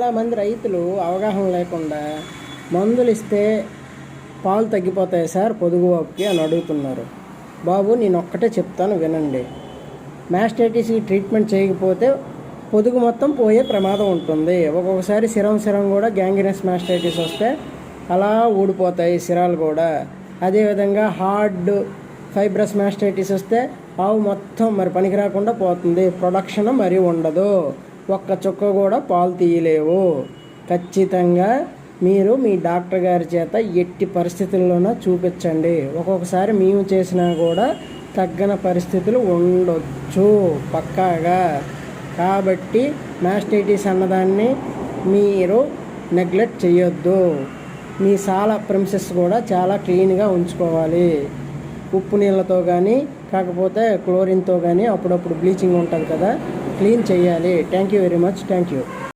చాలామంది రైతులు అవగాహన లేకుండా మందులు ఇస్తే పాలు తగ్గిపోతాయి సార్ పొదుగువాపుకి అని అడుగుతున్నారు. బాబు నేను ఒక్కటే చెప్తాను వినండి. మాస్టైటిస్కి ట్రీట్మెంట్ చేయకపోతే పొదుగు మొత్తం పోయే ప్రమాదం ఉంటుంది. ఒక్కొక్కసారి సిరం కూడా గ్యాంగ్రీనస్ మాస్టైటిస్ వస్తే అలా ఊడిపోతాయి సిరాలు కూడా. అదేవిధంగా హార్డ్ ఫైబ్రస్ మాస్టైటిస్ వస్తే ఆవు మొత్తం మరి పనికి రాకుండా పోతుంది. ప్రొడక్షన్ మరి ఉండదు. ఒక్క చుక్క కూడా పాలు తీయలేవు. ఖచ్చితంగా మీరు మీ డాక్టర్ గారి చేత ఎట్టి పరిస్థితుల్లోనూ చూపించండి. ఒక్కొక్కసారి మేము చేసినా కూడా తగ్గని పరిస్థితులు ఉండొచ్చు పక్కాగా. కాబట్టి మాస్టైటిస్ అన్నదాన్ని మీరు నెగ్లెక్ట్ చేయొద్దు. మీ సాల ప్రిమిసెస్ కూడా చాలా క్లీన్గా ఉంచుకోవాలి. ఉప్పు నీళ్ళతో కానీ కాకపోతే క్లోరిన్తో కానీ అప్పుడప్పుడు బ్లీచింగ్ ఉంటుంది కదా, క్లీన్ చేయాలి. Thank you very much. Thank you.